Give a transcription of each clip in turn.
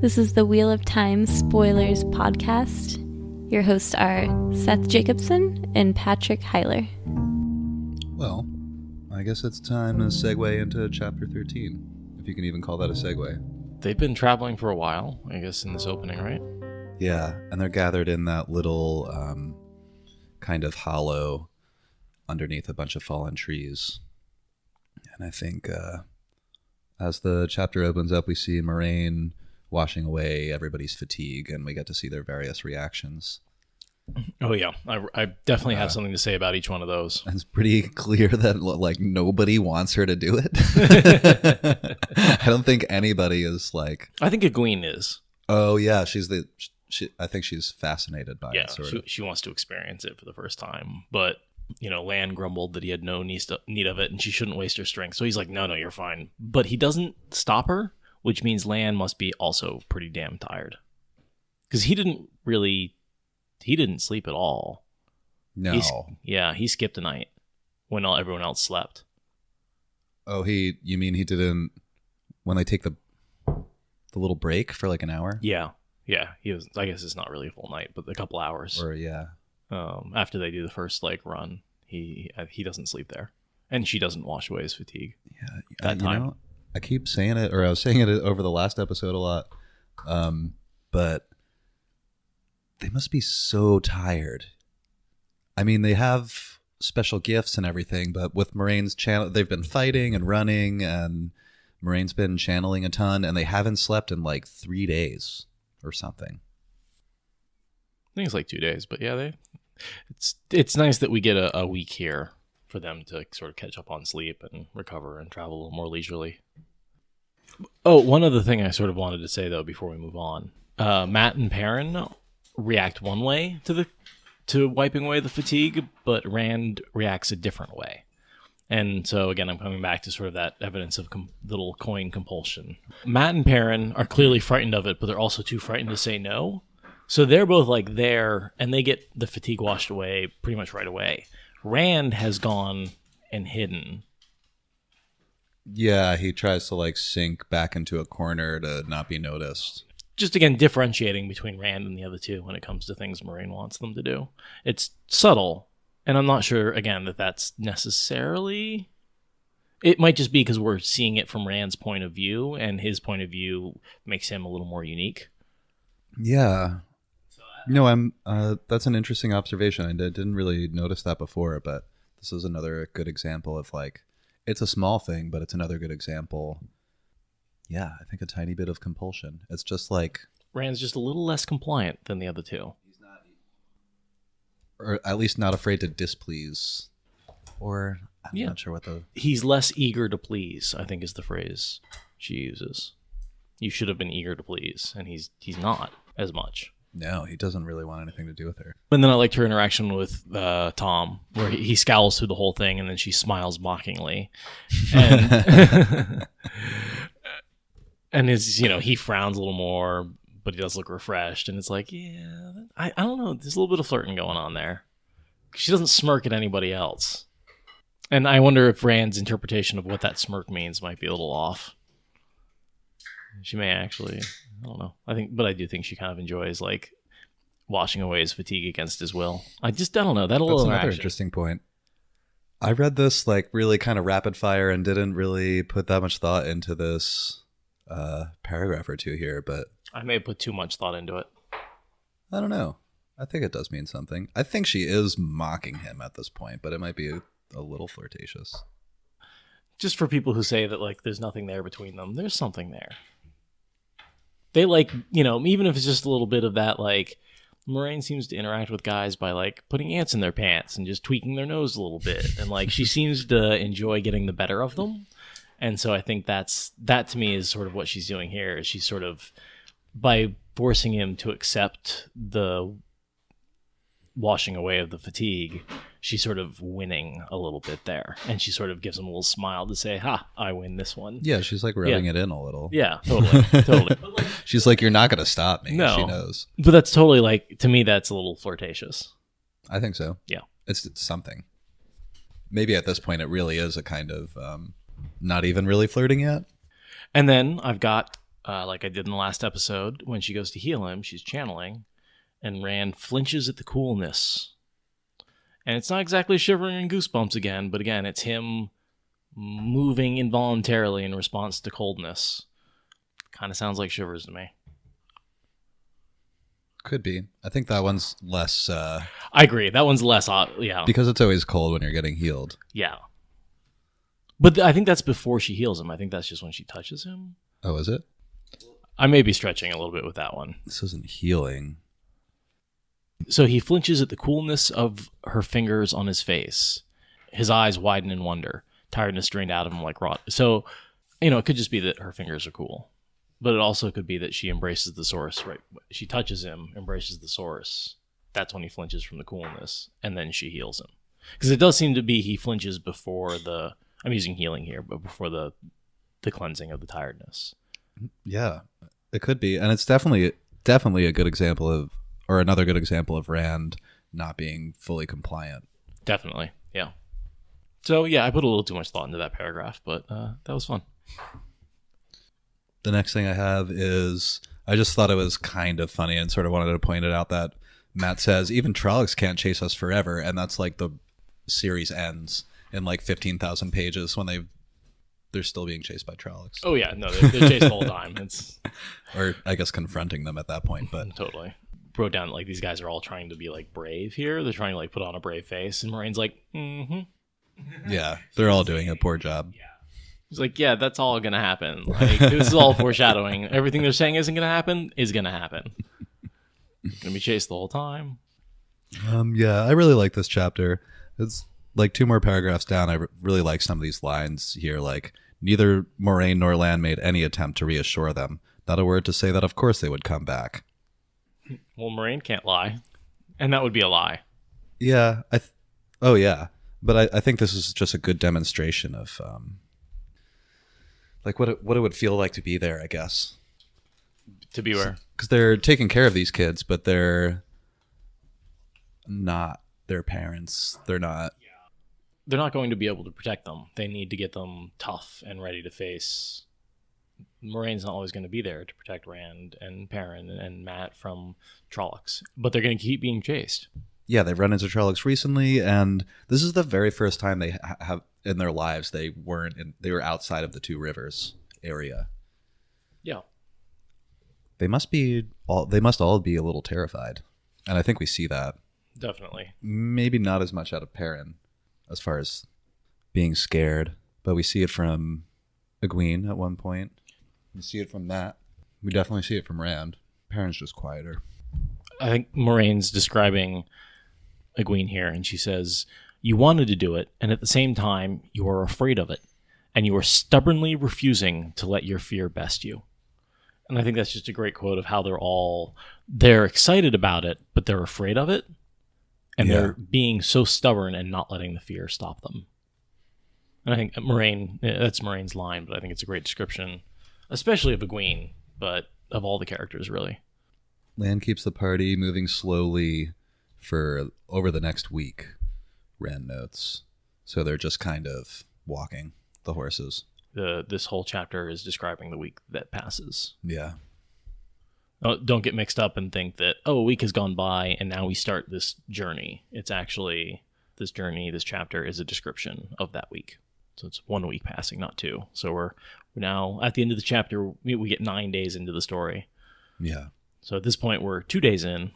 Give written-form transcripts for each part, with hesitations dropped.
This is the Wheel of Time Spoilers podcast. Your hosts are Seth Jacobson and Patrick Heiler. Well, I guess it's time to segue into Chapter 13, if you can even call that a segue. They've been traveling for a while, I guess, in this opening, right? Yeah, and they're gathered in that little kind of hollow underneath a bunch of fallen trees. And I think as the chapter opens up, we see Moiraine washing away everybody's fatigue, and we get to see their various reactions. Oh, yeah. I definitely have something to say about each one of those. It's pretty clear that, like, nobody wants her to do it. I don't think anybody is like... I think Egwene is. Oh, yeah. I think she's fascinated by it, sort of. She wants to experience it for the first time. But, Lan grumbled that he had no need of it, and she shouldn't waste her strength. So he's like, no, you're fine. But he doesn't stop her, which means Lan must be also pretty damn tired. Because he didn't sleep at all. No. He skipped a night when everyone else slept. Oh, you mean he didn't, when they take the little break for like an hour? Yeah. He was, I guess it's not really a full night, but a couple hours. Or, yeah. After they do the first run, he doesn't sleep there. And she doesn't wash away his fatigue. Yeah. That time. I keep saying it, or I was saying it over the last episode a lot, but they must be so tired. I mean, they have special gifts and everything, but with Moiraine's channel, they've been fighting and running, and Moiraine's been channeling a ton, and they haven't slept in like 3 days or something. I think it's like 2 days, but yeah, it's nice that we get a week here for them to sort of catch up on sleep and recover and travel a little more leisurely. Oh, one other thing I sort of wanted to say though before we move on, Matt and Perrin react one way to wiping away the fatigue, but Rand reacts a different way. And so again, I'm coming back to sort of that evidence of little coin compulsion. Matt and Perrin are clearly frightened of it, but they're also too frightened to say no. So they're both like there, and they get the fatigue washed away pretty much right away. Rand has gone and hidden. Yeah, he tries to like sink back into a corner to not be noticed. Just again, differentiating between Rand and the other two when it comes to things Moiraine wants them to do. It's subtle, and I'm not sure, again, that that's necessarily... It might just be because we're seeing it from Rand's point of view, and his point of view makes him a little more unique. Yeah. No, that's an interesting observation. I didn't really notice that before, but this is another good example of like, it's a small thing, but it's another good example. Yeah, I think a tiny bit of compulsion. It's just like... Rand's just a little less compliant than the other two. He's not... Or at least not afraid to displease. Or, I'm not sure what the... He's less eager to please, I think is the phrase she uses. You should have been eager to please, and he's not as much. No, he doesn't really want anything to do with her. And then I liked her interaction with Tom, where he scowls through the whole thing, and then she smiles mockingly. And... And he frowns a little more, but he does look refreshed. And it's like, yeah, I don't know. There's a little bit of flirting going on there. She doesn't smirk at anybody else. And I wonder if Rand's interpretation of what that smirk means might be a little off. She may actually, I don't know. I do think she kind of enjoys like washing away his fatigue against his will. I don't know. That's another interesting point. I read this like really kind of rapid fire and didn't really put that much thought into this paragraph or two here, but I may have put too much thought into it. I don't know. I think it does mean something. I think she is mocking him at this point, but it might be a little flirtatious. Just for people who say that like there's nothing there between them, there's something there. They like, even if it's just a little bit of that, like Moiraine seems to interact with guys by like putting ants in their pants and just tweaking their nose a little bit, and like she seems to enjoy getting the better of them. And so I think that to me is sort of what she's doing here. Is she's sort of, by forcing him to accept the washing away of the fatigue, she's sort of winning a little bit there. And she sort of gives him a little smile to say, ha, I win this one. Yeah, she's like rubbing it in a little. Yeah, totally. But like, she's like, you're not going to stop me. No. She knows. But that's totally like, to me, that's a little flirtatious. I think so. Yeah. It's something. Maybe at this point it really is a kind of... not even really flirting yet. And then I've got like I did in the last episode, when she goes to heal him, she's channeling, and Rand flinches at the coolness. And it's not exactly shivering and goosebumps again, but again, it's him moving involuntarily in response to coldness. Kind of sounds like shivers to me. Could be. I think that one's less... I agree. That one's less odd, yeah. Because it's always cold when you're getting healed. Yeah. But I think that's before she heals him. I think that's just when she touches him. Oh, is it? I may be stretching a little bit with that one. This isn't healing. So he flinches at the coolness of her fingers on his face. His eyes widen in wonder. Tiredness drained out of him like rot. So, it could just be that her fingers are cool. But it also could be that she embraces the source, right? She touches him, embraces the source. That's when he flinches from the coolness. And then she heals him. Because it does seem to be he flinches before the... I'm using healing here, but before the cleansing of the tiredness. Yeah, it could be. And it's definitely a good example of... Or another good example of Rand not being fully compliant. Definitely, yeah. So, yeah, I put a little too much thought into that paragraph, but that was fun. The next thing I have is, I just thought it was kind of funny and sort of wanted to point it out that Matt says, even Trollocs can't chase us forever. And that's like the series ends in like 15,000 pages when they're still being chased by Trollocs. Oh, yeah, no, they're chased the whole time. It's Or I guess confronting them at that point, but... Totally. Wrote down like these guys are all trying to be like brave here. They're trying to like put on a brave face, and Moiraine's like, Yeah, they're all doing a poor job. Yeah. He's like, yeah, that's all gonna happen. Like, this is all foreshadowing. Everything they're saying isn't gonna happen is gonna happen. Gonna be chased the whole time. Yeah, I really like this chapter. It's like 2 more paragraphs down. I really like some of these lines here, like, neither Moiraine nor Lan made any attempt to reassure them. Not a word to say that of course they would come back. Well, Moiraine can't lie, and that would be a lie. Yeah, oh yeah, but I think this is just a good demonstration of like what it would feel like to be there, I guess. To be where? Because they're taking care of these kids, but they're not their parents. They're not. They're not going to be able to protect them. They need to get them tough and ready to face. Moiraine's not always going to be there to protect Rand and Perrin and Matt from Trollocs, but they're going to keep being chased. Yeah, they've run into Trollocs recently, and this is the very first time they have in their lives they were outside of the 2 rivers area. Yeah, they must all be a little terrified, and I think we see that. Definitely. Maybe not as much out of Perrin as far as being scared, but we see it from Egwene at one point. We see it from Matt. We definitely see it from Rand. Perrin's just quieter. I think Moraine's describing Egwene here, and she says, "You wanted to do it, and at the same time, you are afraid of it, and you are stubbornly refusing to let your fear best you." And I think that's just a great quote of how they're excited about it, but they're afraid of it, and they're being so stubborn and not letting the fear stop them. And I think Moiraine, that's Moraine's line, but I think it's a great description, especially of Egwene, but of all the characters, really. Lan keeps the party moving slowly for over the next week, Rand notes. So they're just kind of walking, the horses. This whole chapter is describing the week that passes. Yeah. Don't get mixed up and think that, a week has gone by and now we start this journey. It's actually, this journey, this chapter is a description of that week. So it's 1 week passing, not 2. So we're now at the end of the chapter, we get 9 days into the story. Yeah. So at this point, we're 2 days in.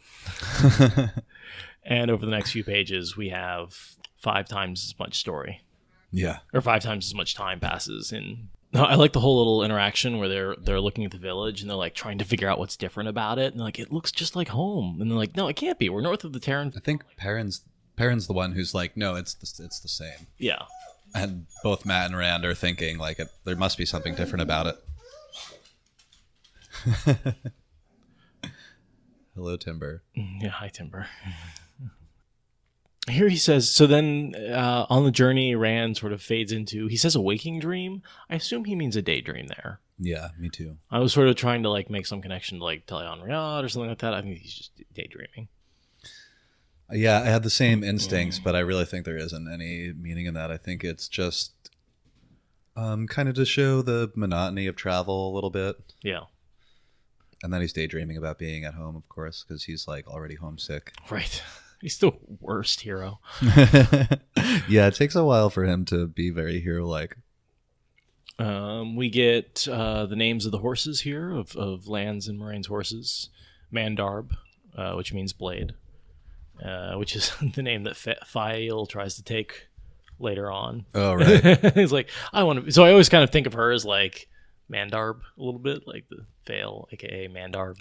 And over the next few pages, we have 5 times as much story. Yeah. Or 5 times as much time passes. And I like the whole little interaction where they're looking at the village and they're like trying to figure out what's different about it. And they're like, it looks just like home. And they're like, no, it can't be. We're north of the Terran. I think Perrin's the one who's like, no, it's the same. Yeah. And both Matt and Rand are thinking like there must be something different about it. Hello, Timber. Yeah, hi, Timber. Here he says, so then on the journey, Rand sort of fades into, he says a waking dream. I assume he means a daydream there. Yeah, me too. I was sort of trying to like make some connection to like Teleon Riyadh or something like that. I think he's just daydreaming. Yeah, I had the same instincts, but I really think there isn't any meaning in that. I think it's just kind of to show the monotony of travel a little bit. Yeah. And then he's daydreaming about being at home, of course, because he's like already homesick. Right. He's the worst hero. Yeah, it takes a while for him to be very hero-like. We get the names of the horses here, of Land's and Moiraine's horses. Mandarb, which means blade, which is the name that Fael tries to take later on. Oh, right. He's like, I want to... So I always kind of think of her as like Mandarb a little bit, like the Fael, a.k.a. Mandarb.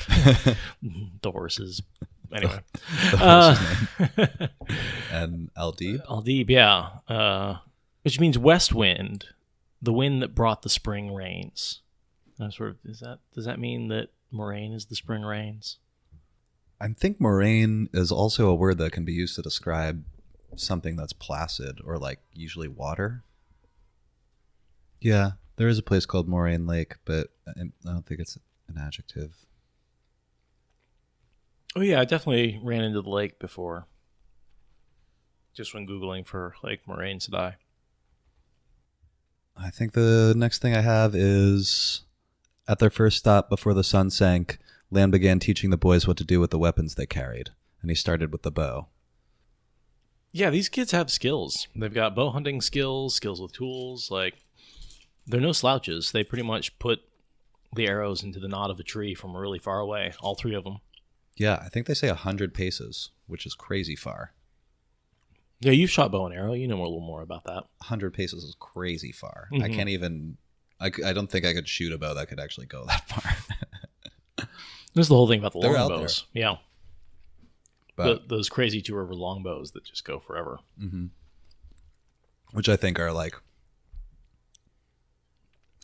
The horses... Anyway. And Aldib? Aldib, yeah. Which means west wind, the wind that brought the spring rains. Does that mean that Moiraine is the spring rains? I think Moiraine is also a word that can be used to describe something that's placid or like usually water. Yeah, there is a place called Moiraine Lake, but I don't think it's an adjective. Oh yeah, I definitely ran into the lake before. Just when Googling for like Moiraine Sedai. I think the next thing I have is at their first stop before the sun sank, Land began teaching the boys what to do with the weapons they carried, and he started with the bow. Yeah, these kids have skills. They've got bow hunting skills with tools. Like, they're no slouches. They pretty much put the arrows into the knot of a tree from really far away, all three of them. Yeah, I think they say 100 paces, which is crazy far. Yeah, you've shot bow and arrow. You know a little more about that. 100 paces is crazy far. Mm-hmm. I can't even... I don't think I could shoot a bow that could actually go that far. This is the whole thing about the They're out longbows. Yeah. But, those crazy 2 river longbows that just go forever. Mm-hmm. Which I think are like...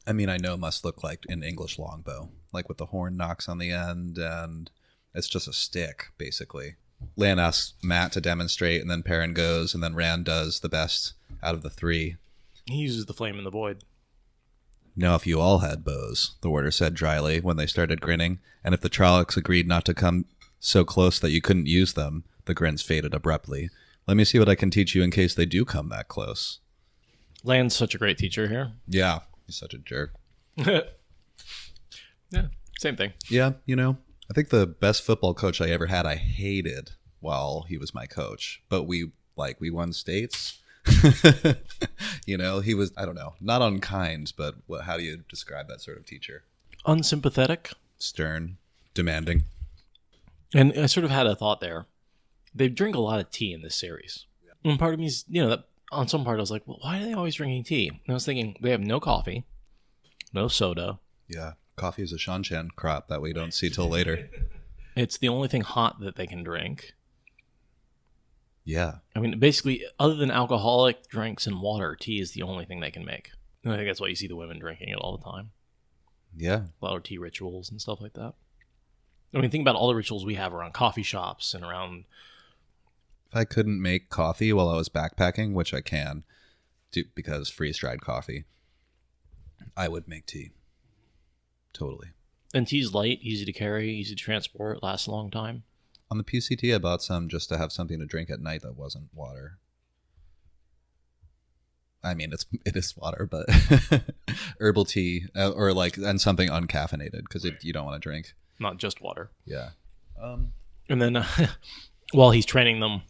I mean, I know must look like an English longbow. Like with the horn knocks on the end, and it's just a stick, basically. Lan asks Matt to demonstrate, and then Perrin goes, and then Rand does the best out of the 3. He uses the flame in the void. Now, if you all had bows, the warder said dryly when they started grinning, and if the Trollocs agreed not to come so close that you couldn't use them, the grins faded abruptly. Let me see what I can teach you in case they do come that close. Lan's such a great teacher here. Yeah, he's such a jerk. Yeah, same thing. Yeah, you know, I think the best football coach I ever had, I hated while he was my coach. But we won states. You know, he was, I don't know, not unkind, but how do you describe that sort of teacher? Unsympathetic. Stern. Demanding. And I sort of had a thought there. They drink a lot of tea in this series. Yeah. And part of me is, that on some part I was like, well, why are they always drinking tea? And I was thinking, they have no coffee, no soda. Yeah, coffee is a Shanshan crop that we don't see till later. It's the only thing hot that they can drink. Yeah. I mean, basically, other than alcoholic drinks and water, tea is the only thing they can make. And I think that's why you see the women drinking it all the time. Yeah. A lot of tea rituals and stuff like that. I mean, think about all the rituals we have around coffee shops and around... If I couldn't make coffee while I was backpacking, which I can, because freeze-dried coffee, I would make tea. Totally. And tea's light, easy to carry, easy to transport, lasts a long time. On the PCT, I bought some just to have something to drink at night that wasn't water. I mean, it is water, but herbal tea and something uncaffeinated because you don't want to drink. Not just water. Yeah. And then while he's training them,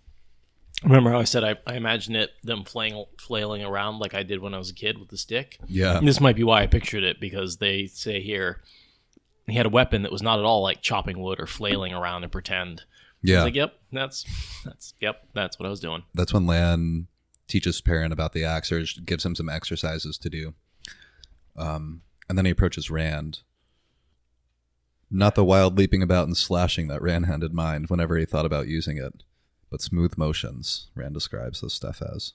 remember how I said I imagine them flailing around like I did when I was a kid with the stick? Yeah. And this might be why I pictured it, because they say here he had a weapon that was not at all like chopping wood or flailing around and pretend. Yeah. I was like, yep, that's what I was doing. That's when Lan teaches Perrin about the axe or gives him some exercises to do. And then he approaches Rand. Not the wild leaping about and slashing that Rand had in mind whenever he thought about using it, but smooth motions, Rand describes this stuff as.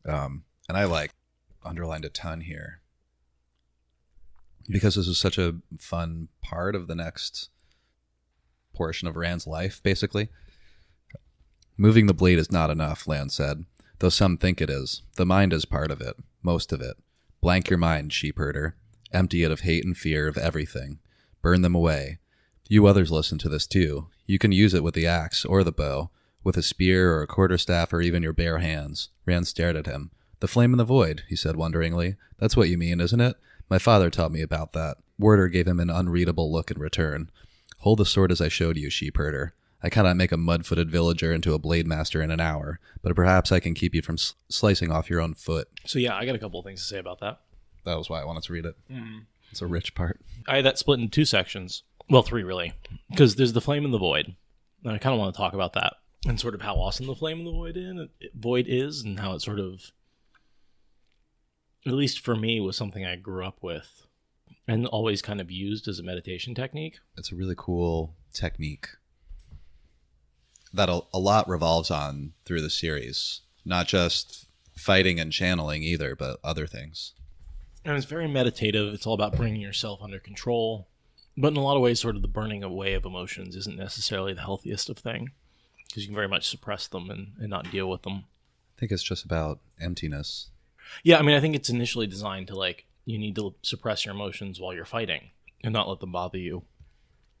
And I underlined a ton here because this is such a fun part of the next portion of Rand's life, basically. Moving the blade is not enough, Lan said, though some think it is. The mind is part of it, most of it. Blank your mind, sheepherder. Empty it of hate and fear of everything. Burn them away. You others listen to this too. You can use it with the axe or the bow, with a spear or a quarterstaff or even your bare hands. Rand stared at him. The flame in the void, he said wonderingly. That's what you mean, isn't it? My father taught me about that. Warder gave him an unreadable look in return. Hold the sword as I showed you, sheepherder. I cannot make a mud-footed villager into a blade master in an hour, but perhaps I can keep you from slicing off your own foot. So yeah, I got a couple of things to say about that. That was why I wanted to read it. It's a rich part. I had that split in 2 sections. Well, 3 really. Because there's the Flame and the Void. And I kind of want to talk about that. And sort of how awesome the Flame and the Void is, and how it sort of, at least for me, was something I grew up with. And always kind of used as a meditation technique. It's a really cool technique that a lot revolves on through the series. Not just fighting and channeling either, but other things. And it's very meditative. It's all about bringing yourself under control. But in a lot of ways, sort of the burning away of emotions isn't necessarily the healthiest of thing. Because you can very much suppress them and not deal with them. I think it's just about emptiness. Yeah, I mean, I think it's initially designed to, like, you need to suppress your emotions while you're fighting and not let them bother you.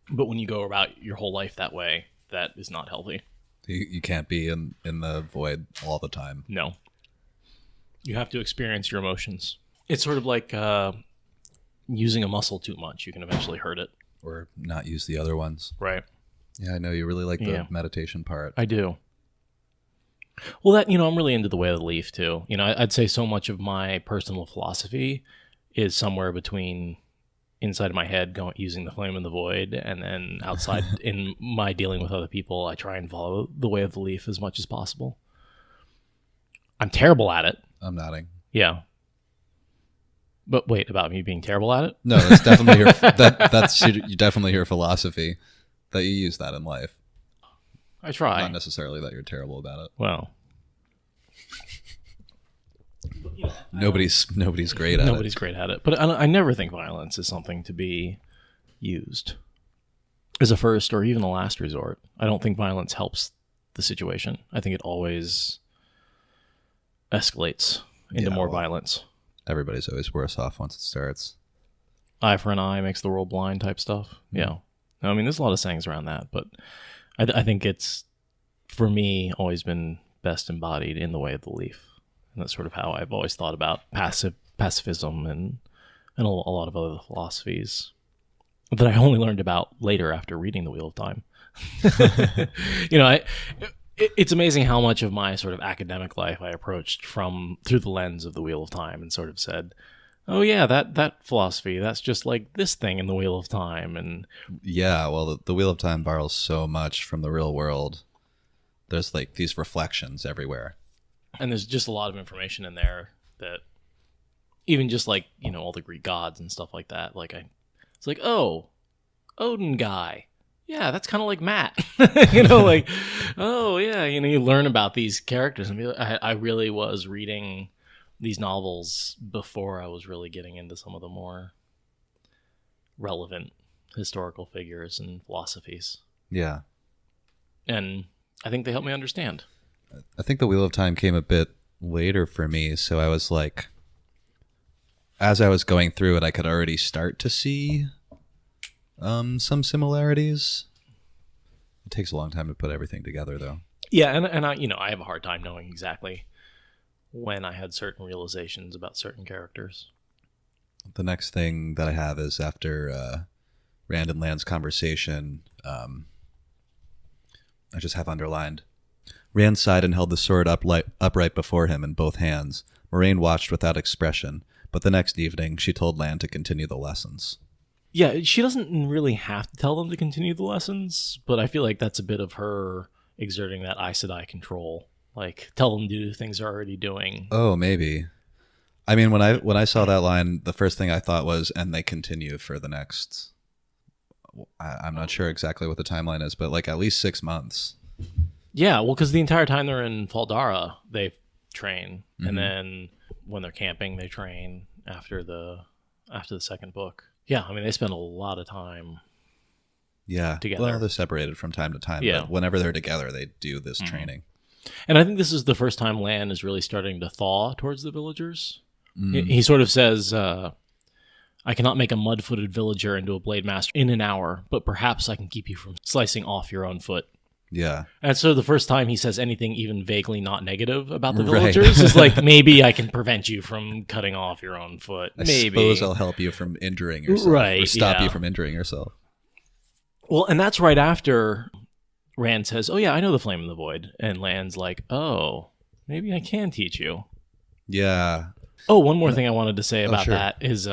But when you go about your whole life that way, that is not healthy. You can't be in the void all the time. No. You have to experience your emotions. It's sort of like using a muscle too much. You can eventually hurt it. Or not use the other ones. Right. Yeah, I know you really like the meditation part. I do. Well, that, I'm really into the Way of the Leaf, too. I'd say so much of my personal philosophy is somewhere between inside of my head using the Flame and the Void, and then outside in my dealing with other people, I try and follow the Way of the Leaf as much as possible. I'm terrible at it. I'm nodding. Yeah. But wait, about me being terrible at it? No, that's definitely that's definitely your philosophy, that you use that in life. I try. Not necessarily that you're terrible about it. Well, nobody's great at it. Nobody's great at it. But I never think violence is something to be used as a first or even a last resort. I don't think violence helps the situation. I think it always escalates into more violence. Everybody's always worse off once it starts. Eye for an eye makes the world blind type stuff. Yeah. I mean, there's a lot of sayings around that, but I think it's, for me, always been best embodied in the Way of the Leaf. And that's sort of how I've always thought about pacifism and a lot of other philosophies that I only learned about later after reading The Wheel of Time. It's amazing how much of my sort of academic life I approached through the lens of The Wheel of Time and sort of said, oh yeah, that philosophy, that's just like this thing in The Wheel of Time. And yeah, well, the Wheel of Time borrows so much from the real world. There's like these reflections everywhere. And there's just a lot of information in there that even just like, all the Greek gods and stuff like that. It's like, oh, Odin guy. Yeah, that's kind of like Matt. Oh yeah, you learn about these characters. And I really was reading these novels before I was really getting into some of the more relevant historical figures and philosophies. Yeah. And I think they helped me understand. I think the Wheel of Time came a bit later for me, so I was like, as I was going through it, I could already start to see some similarities. It takes a long time to put everything together, though. Yeah, and I have a hard time knowing exactly when I had certain realizations about certain characters. The next thing that I have is after Rand and Land's conversation, I just have underlined, Rand sighed and held the sword upright before him in both hands. Moiraine watched without expression, but the next evening she told Land to continue the lessons. Yeah, she doesn't really have to tell them to continue the lessons, but I feel like that's a bit of her exerting that Aes Sedai control. Like, tell them to do things they're already doing. Oh, maybe. I mean, when I saw that line, the first thing I thought was, and they continue for the next, I'm not sure exactly what the timeline is, but like at least 6 months. Yeah, well, because the entire time they're in Faldara, they train. Mm-hmm. And then when they're camping, they train after the second book. Yeah, I mean, they spend a lot of time together. Well, they're separated from time to time, but whenever they're together, they do this training. And I think this is the first time Lan is really starting to thaw towards the villagers. He sort of says, I cannot make a mud-footed villager into a blade master in an hour, but perhaps I can keep you from slicing off your own foot. Yeah. And so the first time he says anything even vaguely not negative about the Right. villagers is like, maybe I can prevent you from cutting off your own foot. I Maybe. suppose I'll help you from injuring yourself. Right, Or stop yeah. you from injuring yourself. Well, and that's right after Rand says, oh yeah, I know the Flame in the Void. And Lan's like, oh, maybe I can teach you. Yeah. Oh, one more thing I wanted to say about sure. that is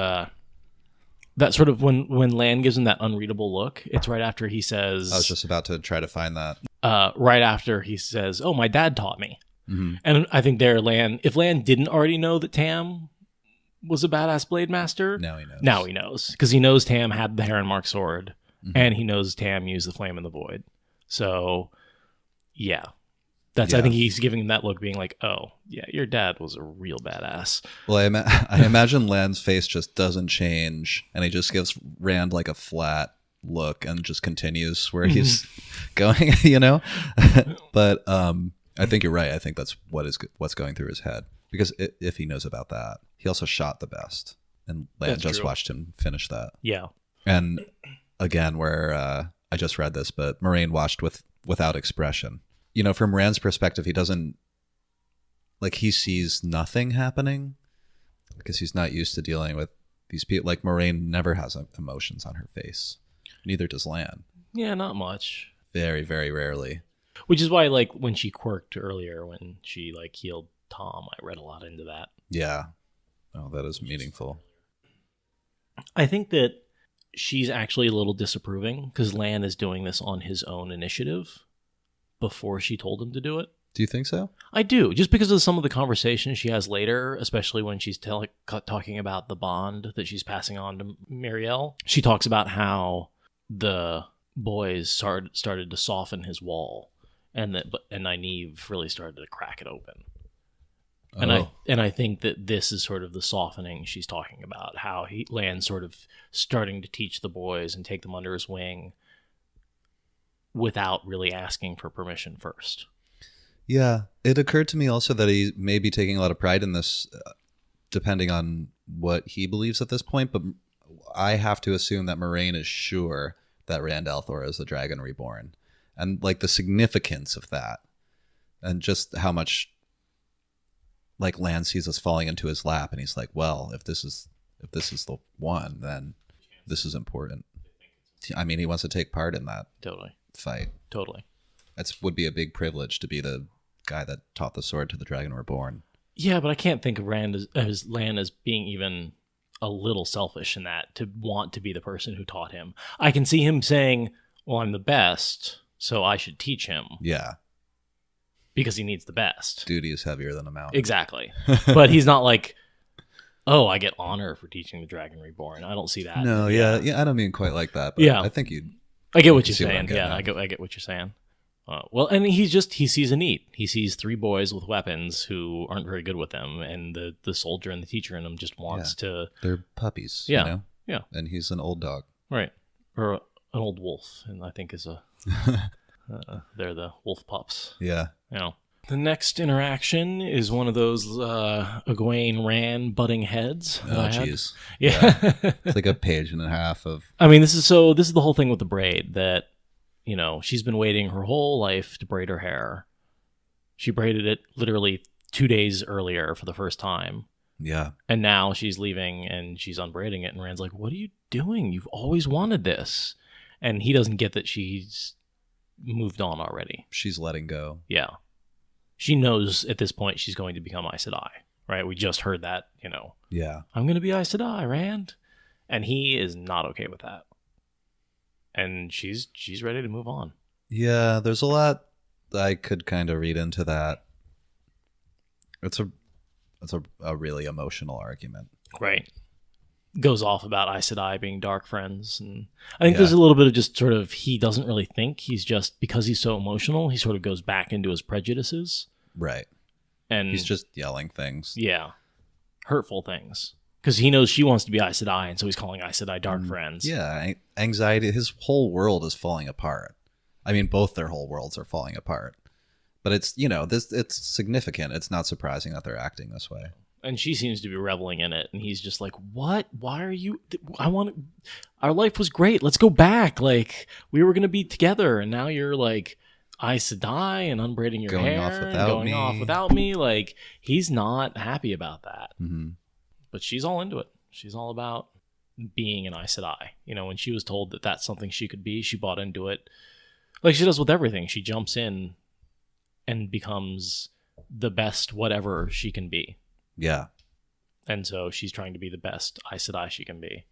that sort of when Lan gives him that unreadable look, it's right after he says... I was just about to try to find that. Right after he says, oh, my dad taught me. Mm-hmm. And I think there, if Lan didn't already know that Tam was a badass blade master... Now he knows. Now he knows. Because he knows Tam had the Heron Mark sword. Mm-hmm. And he knows Tam used the Flame in the Void. So, yeah. I Yeah. think he's giving him that look, being like, oh, yeah, your dad was a real badass. Well, I imagine Lan's face just doesn't change, and he just gives Rand like a flat look and just continues where he's going, you know? But I think you're right. I think that's what's going through his head. Because if he knows about that, he also shot the best. And Lan That's just true. watched him finish that. Yeah. And again, where I just read this, but Moiraine watched without expression. You know, from Rand's perspective, he doesn't, like, he sees nothing happening because he's not used to dealing with these people. Like, Moiraine never has emotions on her face. Neither does Lan. Yeah, not much. Very, very rarely. Which is why, like, when she quirked earlier, when she, like, healed Tom, I read a lot into that. Yeah. Oh, that is meaningful. I think that she's actually a little disapproving because Lan is doing this on his own initiative before she told him to do it. Do you think so? I do, just because of some of the conversations she has later, especially when she's talking about the bond that she's passing on to Miriel. She talks about how the boys started to soften his wall, and Nynaeve really started to crack it open. Oh. And I think that this is sort of the softening she's talking about, how Lan's sort of starting to teach the boys and take them under his wing without really asking for permission first. Yeah. It occurred to me also that he may be taking a lot of pride in this, depending on what he believes at this point. But I have to assume that Moiraine is sure that Rand al'Thor is the Dragon Reborn. And like the significance of that. And just how much like Lan sees us falling into his lap. And he's like, well, if this is the one, then this is important. I mean, he wants to take part in that fight. Totally. That would be a big privilege to be the guy that taught the sword to the Dragon Reborn. Yeah, but I can't think of Lan as being even a little selfish in that, to want to be the person who taught him. I can see him saying, well, I'm the best, so I should teach him. Yeah. Because he needs the best. Duty is heavier than a mountain. Exactly. But he's not like, oh, I get honor for teaching the Dragon Reborn. I don't see that. No, yeah, I don't mean quite like that. But Yeah. I think I get what you're see what I'm saying. getting Yeah, at. I get what you're saying. Well, and he sees a need. He sees three boys with weapons who aren't very good with them, and the soldier and the teacher in him just wants to... They're puppies, Yeah, you know? yeah. And he's an old dog. Right. Or an old wolf, and I think is a... they're the wolf pups. Yeah. You know. The next interaction is one of those Egwene Rand butting heads. Oh, jeez. Yeah. It's like a page and a half of... I mean, this is the whole thing with the braid, that, you know, she's been waiting her whole life to braid her hair. She braided it literally 2 days earlier for the first time. Yeah. And now she's leaving and she's unbraiding it. And Rand's like, what are you doing? You've always wanted this. And he doesn't get that she's moved on already. She's letting go. Yeah. She knows at this point she's going to become Aes Sedai, right? We just heard that, you know. Yeah. I'm going to be Aes Sedai, Rand. And he is not okay with that. And she's ready to move on. Yeah, there's a lot I could kind of read into that. It's a really emotional argument. Right. Goes off about Aes Sedai being dark friends. And I think there's a little bit of just sort of, he doesn't really think. He's just, because he's so emotional, he sort of goes back into his prejudices. Right. And he's just yelling things. Yeah. Hurtful things. Because he knows she wants to be Aes Sedai, and so he's calling Aes Sedai dark friends. Yeah, anxiety. His whole world is falling apart. I mean, both their whole worlds are falling apart. But it's, you know, it's significant. It's not surprising that they're acting this way. And she seems to be reveling in it, and he's just like, what? Why are you... our life was great. Let's go back. Like, we were going to be together, and now you're like, Aes Sedai and unbraiding your Going hair off and without going me. off without me. Like, he's not happy about that. Mm-hmm. But she's all into it. She's all about being an Aes Sedai. You know, when she was told that that's something she could be, she bought into it. Like she does with everything. She jumps in and becomes the best whatever she can be. Yeah. And so she's trying to be the best Aes Sedai she can be.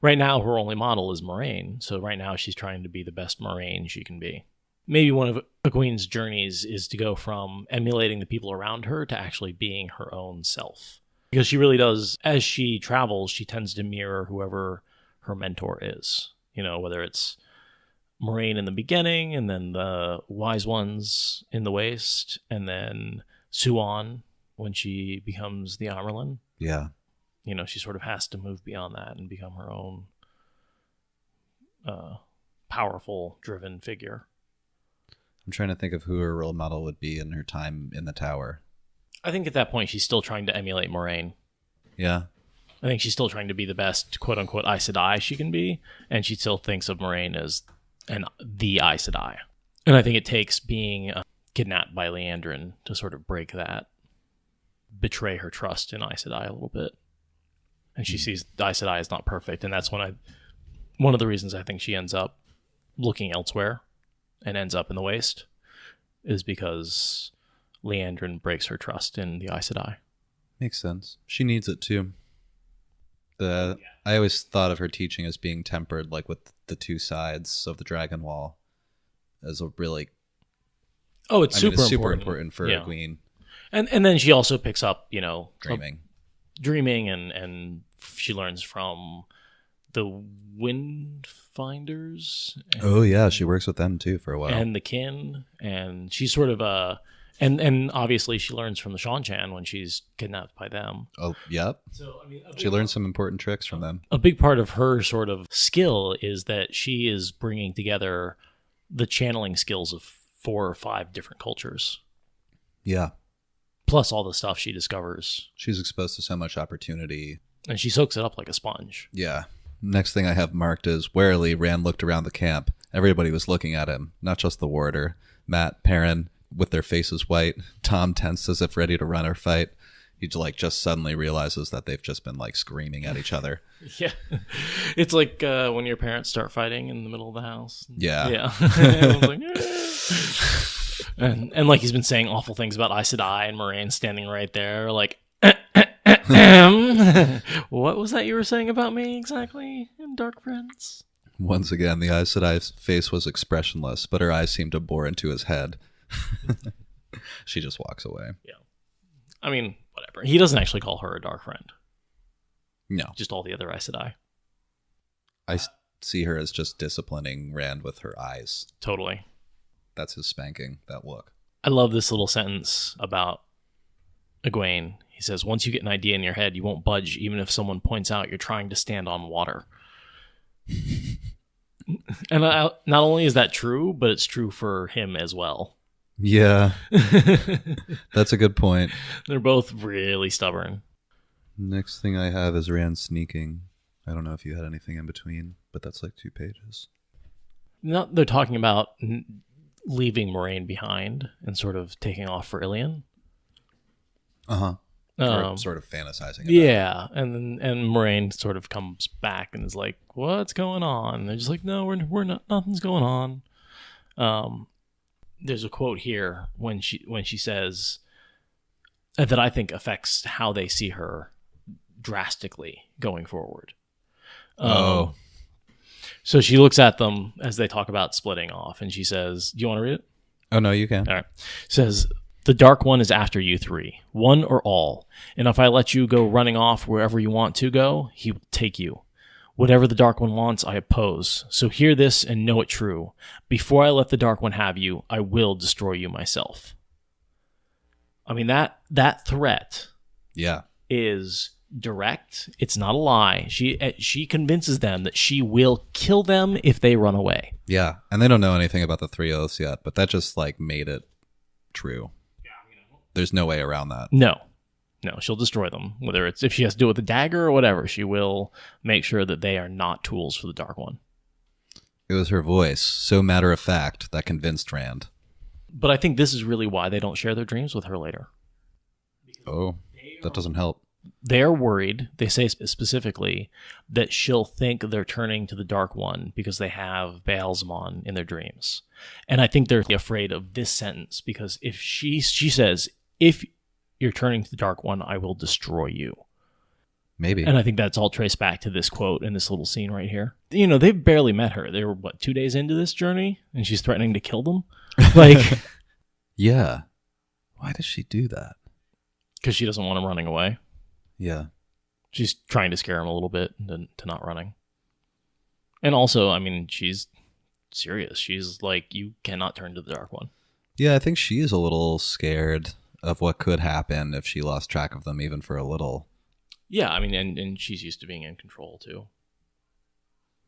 Right now, her only model is Moiraine. So right now, she's trying to be the best Moiraine she can be. Maybe one of Egwene's journeys is to go from emulating the people around her to actually being her own self. Because she really does, as she travels, she tends to mirror whoever her mentor is. You know, whether it's Moiraine in the beginning, and then the wise ones in the waste, and then Suan when she becomes the Amerlin. Yeah. You know, she sort of has to move beyond that and become her own powerful, driven figure. I'm trying to think of who her role model would be in her time in the tower. I think at that point she's still trying to emulate Moiraine. Yeah. I think she's still trying to be the best quote-unquote Aes Sedai she can be, and she still thinks of Moiraine as the Aes Sedai. And I think it takes being kidnapped by Liandrin to sort of break that, betray her trust in Aes Sedai a little bit. And she sees Aes Sedai is not perfect, and that's one of the reasons I think she ends up looking elsewhere and ends up in the waste, is because Liandrin breaks her trust in the Aes Sedai. Makes sense. She needs it too. I always thought of her teaching as being tempered, like with the two sides of the dragon wall, as a really it's super important for yeah. Egwene. And then she also picks up, you know, Dreaming and she learns from the Windfinders. Oh yeah, she works with them too for a while. And the kin, and she's sort of and obviously she learns from the Shan-Chan when she's kidnapped by them. Oh, yep. So I mean, She learns some important tricks from them. A big part of her sort of skill is that she is bringing together the channeling skills of 4 or 5 different cultures. Yeah. Plus all the stuff she discovers. She's exposed to so much opportunity. And she soaks it up like a sponge. Yeah. Next thing I have marked is, warily Rand looked around the camp. Everybody was looking at him, not just the warder. Matt, Perrin, with their faces white. Tom tensed as if ready to run or fight. He just suddenly realizes that they've just been screaming at each other. Yeah. It's like when your parents start fighting in the middle of the house. Yeah. Yeah. Everyone's like, and like he's been saying awful things about Aes Sedai, and Moiraine standing right there like, what was that you were saying about me exactly in Dark Prince? Once again, the Aes Sedai's face was expressionless, but her eyes seemed to bore into his head. She just walks away. Yeah. I mean, whatever. He doesn't actually call her a dark friend. No. Just all the other Aes Sedai. I see her as just disciplining Rand with her eyes. Totally. That's his spanking, that look. I love this little sentence about Egwene. He says, once you get an idea in your head, you won't budge even if someone points out you're trying to stand on water. And not only is that true, but it's true for him as well. Yeah. That's a good point. They're both really stubborn. Next thing I have is Rand sneaking. I don't know if you had anything in between, but that's 2 pages. No, they're talking about leaving Moiraine behind and sort of taking off for Ilion. Uh-huh. Or sort of fantasizing about yeah, and Moiraine sort of comes back and is like, "What's going on?" And they're just like, "No, we're not. Nothing's going on." There's a quote here when she says that I think affects how they see her drastically going forward. So she looks at them as they talk about splitting off, and she says, "Do you want to read it?" Oh no, you can. All right. Says, "The Dark One is after you 3, one or all. And if I let you go running off wherever you want to go, he will take you. Whatever the Dark One wants, I oppose. So hear this and know it true. Before I let the Dark One have you, I will destroy you myself." I mean, that threat is direct. It's not a lie. She convinces them that she will kill them if they run away. Yeah, and they don't know anything about the 3 oaths yet, but that just made it true. There's no way around that. No, she'll destroy them. Whether it's if she has to do it with a dagger or whatever, she will make sure that they are not tools for the Dark One. It was her voice, so matter of fact, that convinced Rand. But I think this is really why they don't share their dreams with her later. Oh, that doesn't help. They're worried, they say specifically, that she'll think they're turning to the Dark One because they have Baelzamon in their dreams. And I think they're afraid of this sentence because if she says, if you're turning to the Dark One, I will destroy you. Maybe. And I think that's all traced back to this quote in this little scene right here. You know, they've barely met her. They were, 2 days into this journey? And she's threatening to kill them? Like, yeah. Why does she do that? Because she doesn't want him running away. Yeah. She's trying to scare him a little bit to not running. And also, I mean, she's serious. She's like, you cannot turn to the Dark One. Yeah, I think she is a little scared of what could happen if she lost track of them even for a little. Yeah, I mean, and she's used to being in control, too.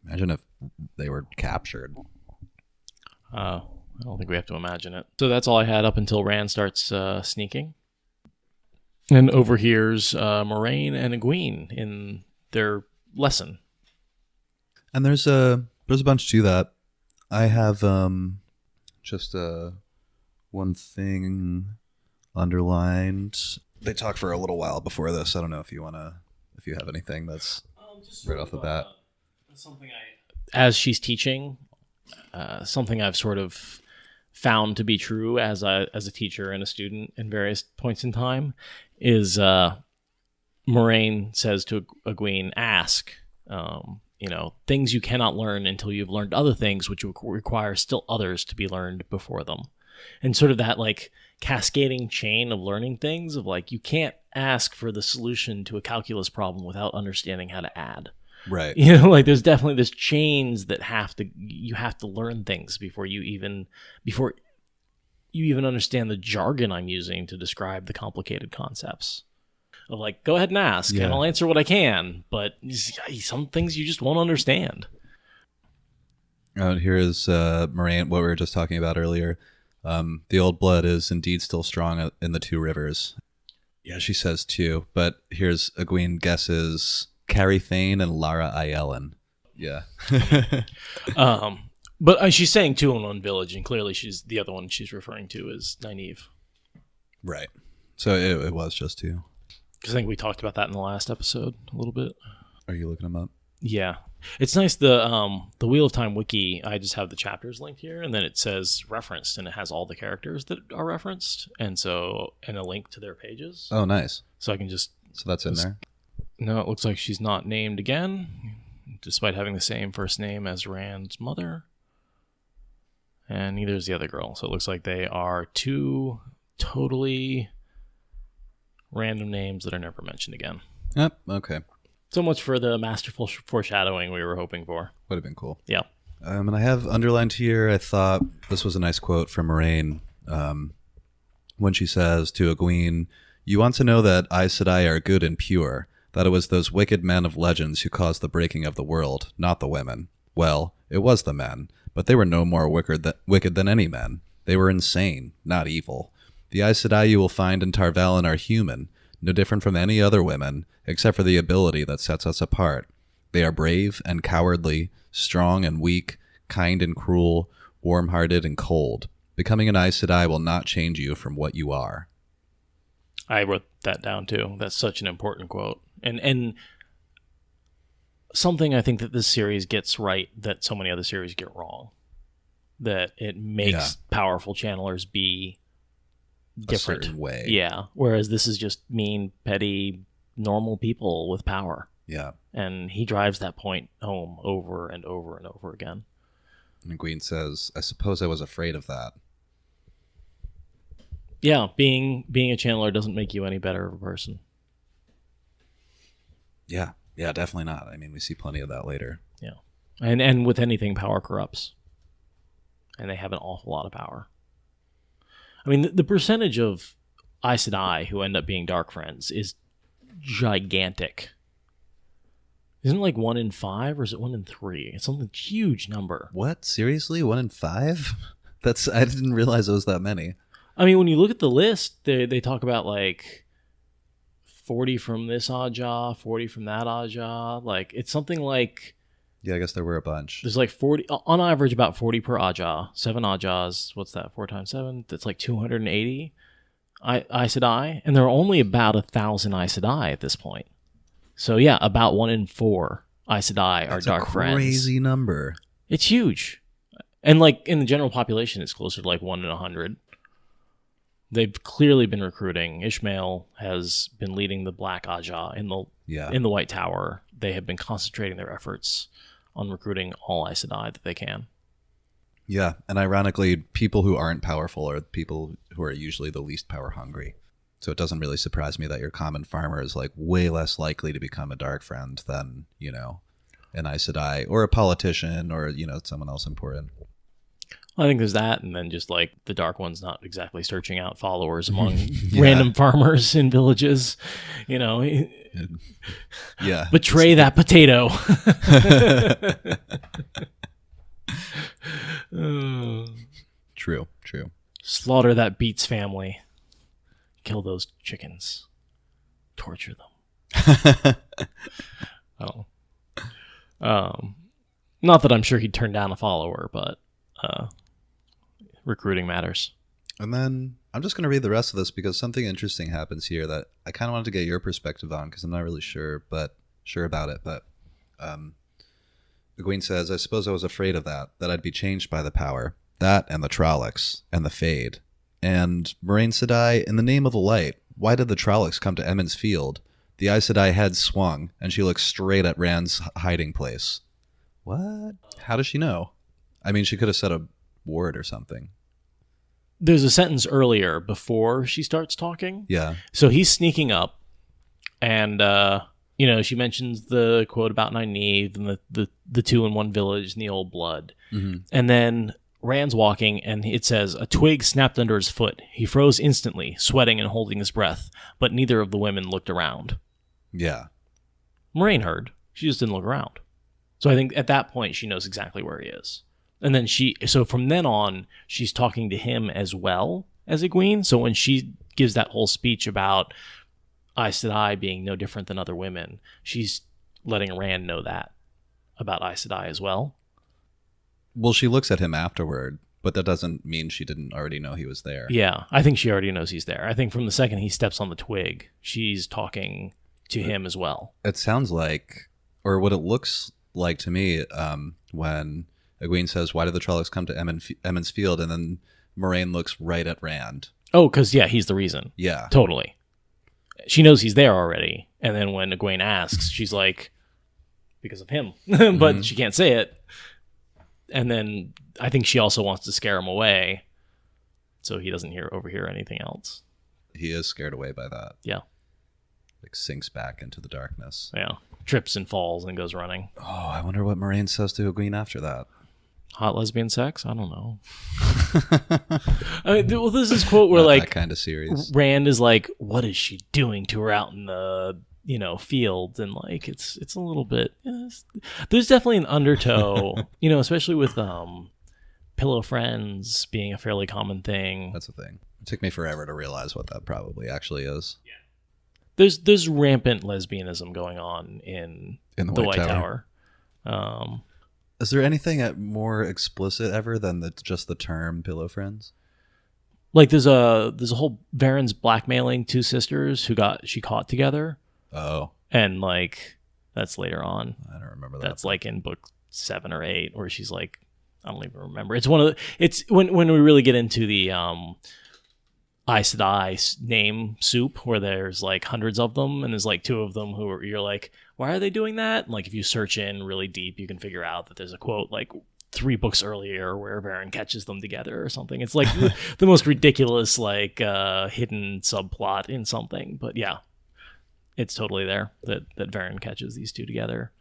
Imagine if they were captured. I don't think we have to imagine it. So that's all I had up until Rand starts sneaking. And overhears Moiraine and Egwene in their lesson. And there's a bunch to that. I have just one thing underlined. They talk for a little while before this. I don't know if you have anything that's right off the bat. As she's teaching, something I've sort of found to be true as a teacher and a student in various points in time is Moiraine says to Egwene, ask, things you cannot learn until you've learned other things which require still others to be learned before them. And sort of that like cascading chain of learning things of like, you can't ask for the solution to a calculus problem without understanding how to add. Right. Like there's definitely this chains that you have to learn things before you even understand the jargon I'm using to describe the complicated concepts. Of like, go ahead and ask, and I'll answer what I can, but some things you just won't understand. Here is Moiraine, what we were just talking about earlier. The old blood is indeed still strong in the two rivers. Yeah, she says two, but here's Egwene guesses Carrie Thane and Lara Aiellen. Yeah. But she's saying two in one village, and clearly the other one she's referring to is Nynaeve. Right. So it was just two. Because I think we talked about that in the last episode a little bit. Are you looking them up? Yeah. It's nice, the Wheel of Time wiki, I just have the chapters linked here, and then it says referenced, and it has all the characters that are referenced, and a link to their pages. Oh, nice. So I can So that's in there? No, it looks like she's not named again, despite having the same first name as Rand's mother. And neither is the other girl. So it looks like they are two totally random names that are never mentioned again. Yep, okay. So much for the masterful foreshadowing we were hoping for. Would have been cool. Yeah. And I have underlined here, I thought this was a nice quote from Moiraine when she says to Egwene, "You want to know that Aes Sedai are good and pure, that it was those wicked men of legends who caused the breaking of the world, not the women. Well, it was the men, but they were no more wicked than any men. They were insane, not evil. The Aes Sedai you will find in Tar Valon are human, no different from any other women, except for the ability that sets us apart. They are brave and cowardly, strong and weak, kind and cruel, warm-hearted and cold. Becoming an Aes Sedai will not change you from what you are." I wrote that down too. That's such an important quote. And something I think that this series gets right that so many other series get wrong. That it makes powerful channelers be different. A certain way. Yeah. Whereas this is just mean, petty, normal people with power. Yeah. And he drives that point home over and over and over again. And Egwene says, "I suppose I was afraid of that." Yeah, being a channeler doesn't make you any better of a person. Yeah, definitely not. I mean, we see plenty of that later. Yeah. And with anything, power corrupts. And they have an awful lot of power. I mean, the percentage of Aes Sedai who end up being Dark Friends is gigantic. Isn't it like 1 in 5 or is it 1 in 3? It's some huge number. What? Seriously? 1 in 5? I didn't realize it was that many. I mean, when you look at the list, they talk about like 40 from this Aja, 40 from that Aja. Like, it's something like Yeah, I guess there were a bunch. There's like 40, on average, about 40 per Ajah. 7 Ajahs, what's that, 4 times 7? That's like 280 Aes Sedai. And there are only about 1,000 Aes Sedai at this point. So yeah, about 1 in 4 Aes Sedai are dark friends. That's a crazy number. It's huge. And like in the general population, it's closer to like 1 in 100. They've clearly been recruiting. Ishmael has been leading the Black Ajah in the White Tower. They have been concentrating their efforts on recruiting all Aes Sedai that they can. Yeah, and ironically, people who aren't powerful are people who are usually the least power hungry. So it doesn't really surprise me that your common farmer is like way less likely to become a dark friend than, you know, an Aes Sedai or a politician or, you know, someone else important. I think there's that, and then just like the Dark One's not exactly searching out followers among random farmers in villages, you know. Yeah. Betray that potato. True. Slaughter that Beats family. Kill those chickens. Torture them. Not that I'm sure he'd turn down a follower, but recruiting matters. And then I'm just going to read the rest of this because something interesting happens here that I kind of wanted to get your perspective on because I'm not really sure about it. But Egwene says, I suppose I was afraid of that I'd be changed by the power. That and the Trollocs and the Fade. And Moiraine Sedai, in the name of the light, why did the Trollocs come to Emond's Field? The Aes Sedai head swung, and she looked straight at Rand's hiding place. What? How does she know? I mean, she could have said a word or something. There's a sentence earlier before she starts talking. Yeah. So he's sneaking up, and you know, she mentions the quote about Nynaeve and the 2 in 1 village and the old blood. Mm-hmm. And then Rand's walking, and it says, a twig snapped under his foot. He froze instantly, sweating and holding his breath, but neither of the women looked around. Yeah. Moiraine heard. She just didn't look around. So I think at that point, she knows exactly where he is. And then so from then on, she's talking to him as well as Egwene. So when she gives that whole speech about Aes Sedai being no different than other women, she's letting Rand know that about Aes Sedai as well. Well, she looks at him afterward, but that doesn't mean she didn't already know he was there. Yeah, I think she already knows he's there. I think from the second he steps on the twig, she's talking to him as well. It sounds like, or what it looks like to me, when Egwene says, why did the Trollocs come to Emond's Field? And then Moiraine looks right at Rand. Oh, because, yeah, he's the reason. Yeah. Totally. She knows he's there already. And then when Egwene asks, she's like, because of him. But she can't say it. And then I think she also wants to scare him away so he doesn't overhear anything else. He is scared away by that. Yeah. Like sinks back into the darkness. Yeah. Trips and falls and goes running. Oh, I wonder what Moiraine says to Egwene after that. Hot lesbian sex? I don't know. I mean, well, this is quote where, like, that kind of series. Rand is like, what is she doing to her out in the, you know, field? And, like, it's a little bit, there's definitely an undertow, you know, especially with pillow friends being a fairly common thing. That's a thing. It took me forever to realize what that probably actually is. Yeah. There's rampant lesbianism going on in the White Tower. Is there anything more explicit ever than just the term pillow friends? Like there's a whole Varen's blackmailing 2 sisters who she caught together. Oh. And like that's later on. I don't remember that. That's like in book 7 or 8 where she's like, I don't even remember. It's one of it's when we really get into the Aes Sedai name soup where there's like hundreds of them and there's like 2 of them who you're like, why are they doing that? And like if you search in really deep, you can figure out that there's a quote like 3 books earlier where Baerlon catches them together or something. It's like the most ridiculous like hidden subplot in something. But yeah, it's totally there that Baerlon catches these 2 together.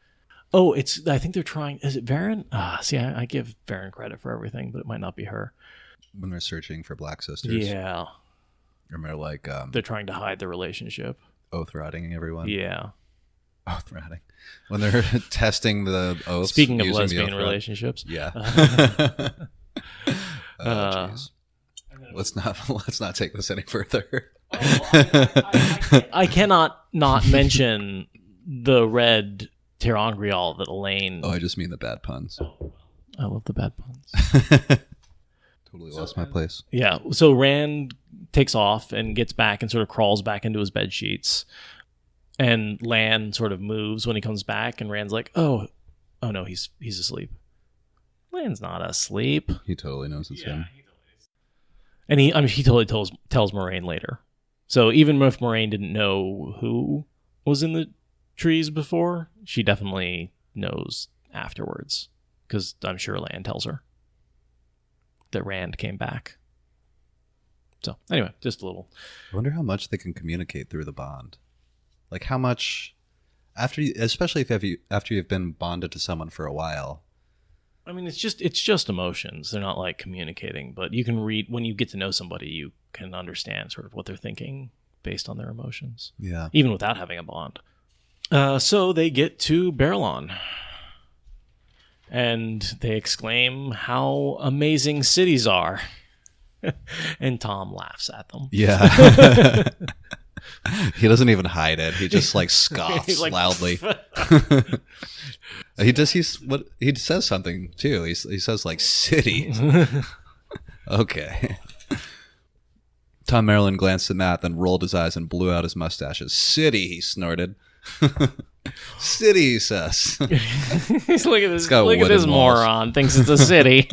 Oh, I think they're trying. Is it Baerlon? See, I give Baerlon credit for everything, but it might not be her. When they're searching for Black Sisters. Yeah. Or they're like they're trying to hide the relationship. Oath-rotting everyone. Yeah. Oath-rotting. When they're testing the oaths. Speaking of lesbian relationships. Yeah. Jeez. Let's not take this any further. I cannot not mention the red ter'angreal that Elaine... Oh, I just mean the bad puns. I love the bad puns. Totally lost my place. Yeah, so Rand takes off and gets back and sort of crawls back into his bed sheets. And Lan sort of moves when he comes back, and Rand's like, oh no, he's asleep. Lan's not asleep. He totally knows it's him. And he totally tells Moiraine later. So even if Moiraine didn't know who was in the trees before, she definitely knows afterwards. Because I'm sure Lan tells her that Rand came back. So anyway, just a little. I wonder how much they can communicate through the bond. Like how much, especially after you've been bonded to someone for a while. I mean, it's just emotions. They're not like communicating, but you can read when you get to know somebody, you can understand sort of what they're thinking based on their emotions. Yeah. Even without having a bond. So they get to Baerlon. And they exclaim how amazing cities are. And Tom laughs at them. Yeah. He doesn't even hide it. He just like scoffs like, loudly. He says something too. He says like city. Okay. Tom Maryland glanced at Matt, then rolled his eyes and blew out his mustaches. City, he snorted. City, he says. He's look at this moron. Thinks it's a city.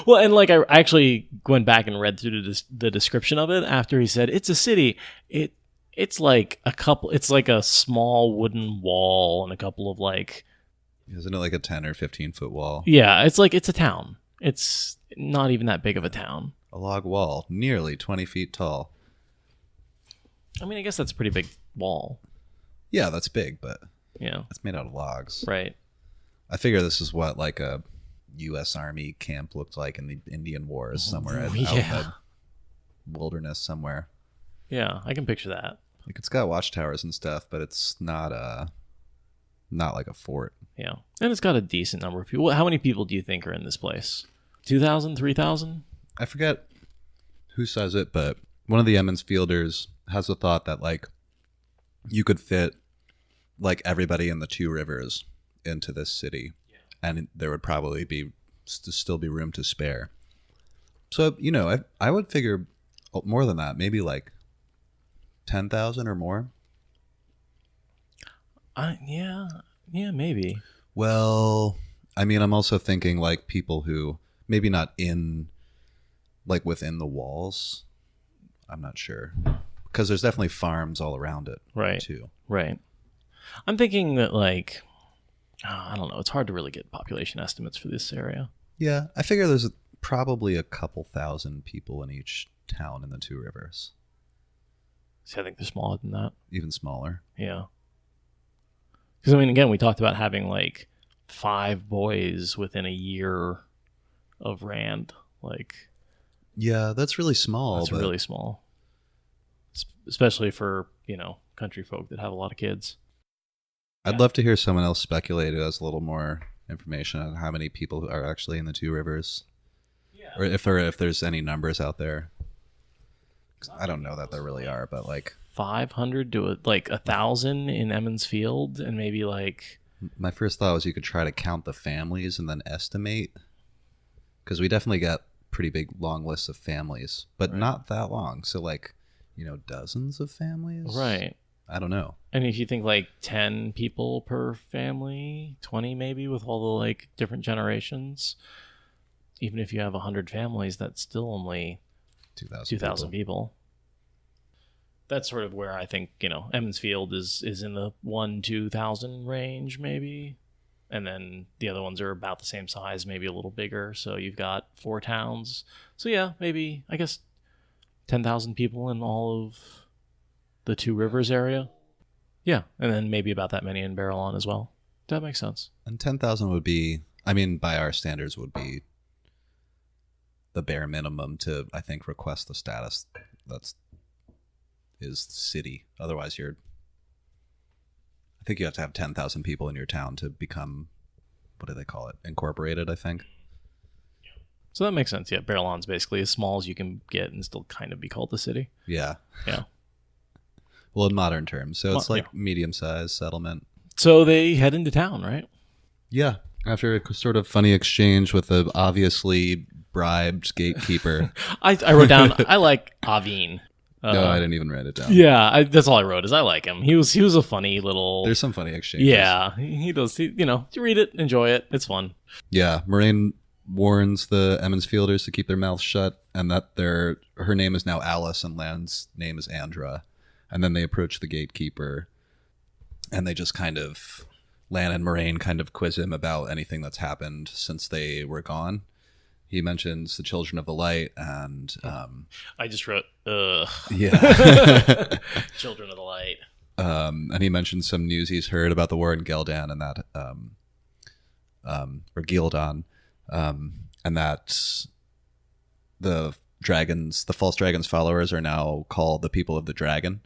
Well, and like I actually went back and read through the description of it after he said it's a city. It's like a small wooden wall and a couple of like. Isn't it like a 10 or 15 foot wall? Yeah, it's a town. It's not even that big of a town. A log wall, nearly 20 feet tall. I mean, I guess that's a pretty big wall. Yeah, that's big, but yeah, it's made out of logs. Right. I figure this is what like a U.S. Army camp looked like in the Indian Wars somewhere out in the wilderness somewhere. Yeah, I can picture that. Like it's got watchtowers and stuff, but it's not like a fort. Yeah, and it's got a decent number of people. How many people do you think are in this place? 2,000, 3,000? I forget who says it, but one of the Emmons Fielders has a thought that like you could fit like everybody in the Two Rivers into this city, and there would probably still be room to spare. So I would figure more than that, maybe like 10,000 or more. Yeah, maybe. Well, I mean, I'm also thinking like people who maybe not in like within the walls. I'm not sure. Because there's definitely farms all around it, right? Too. Right. I'm thinking that, like, I don't know. It's hard to really get population estimates for this area. Yeah, I figure there's probably a couple thousand people in each town in the Two Rivers. See, I think they're smaller than that. Even smaller. Yeah. Because, I mean, again, we talked about having, like, 5 boys within a year of Rand. Like... Yeah, that's really small. That's really small. Especially for, country folk that have a lot of kids. I'd love to hear someone else speculate who has a little more information on how many people are actually in the Two Rivers. Yeah. Or if there's any numbers out there. I don't know that there really are, but like 500 to like 1,000 in Emmons Field, and maybe like... My first thought was you could try to count the families and then estimate. Because we definitely got pretty big long lists of families, but not that long. So like, dozens of families? Right. I don't know. And if you think like 10 people per family, 20 maybe with all the like different generations, even if you have 100 families, that's still only 2,000 people. That's sort of where I think, Emmons Field is in the 1,000-2,000 range maybe. And then the other ones are about the same size, maybe a little bigger. So you've got 4 towns. So yeah, maybe, I guess, 10,000 people in all of the Two Rivers area. Yeah, and then maybe about that many in Baerlon as well. That makes sense. And 10,000 would be, I mean, by our standards, would be the bare minimum to, I think, request the status is city. Otherwise, I think you have to have 10,000 people in your town to become, what do they call it? Incorporated, I think. So that makes sense. Yeah, Baerlon's basically as small as you can get and still kind of be called the city. Yeah. Yeah. Well, in modern terms. So it's like medium-sized settlement. So they head into town, right? Yeah, after a sort of funny exchange with a obviously bribed gatekeeper. I wrote down, I like Aveen. No, I didn't even write it down. Yeah, that's all I wrote is I like him. He was a funny little... There's some funny exchanges. Yeah, he does. You read it, enjoy it. It's fun. Yeah, Moiraine warns the Emmons Fielders to keep their mouths shut and that her name is now Alice and Lan's name is Andra. And then they approach the gatekeeper and they just kind of... Lan and Moiraine kind of quiz him about anything that's happened since they were gone. He mentions the Children of the Light and... I just wrote, ugh. Yeah. Children of the Light. And he mentions some news he's heard about the war in Geldan and that... or Gildan. And that the false dragon's followers are now called the people of the dragon.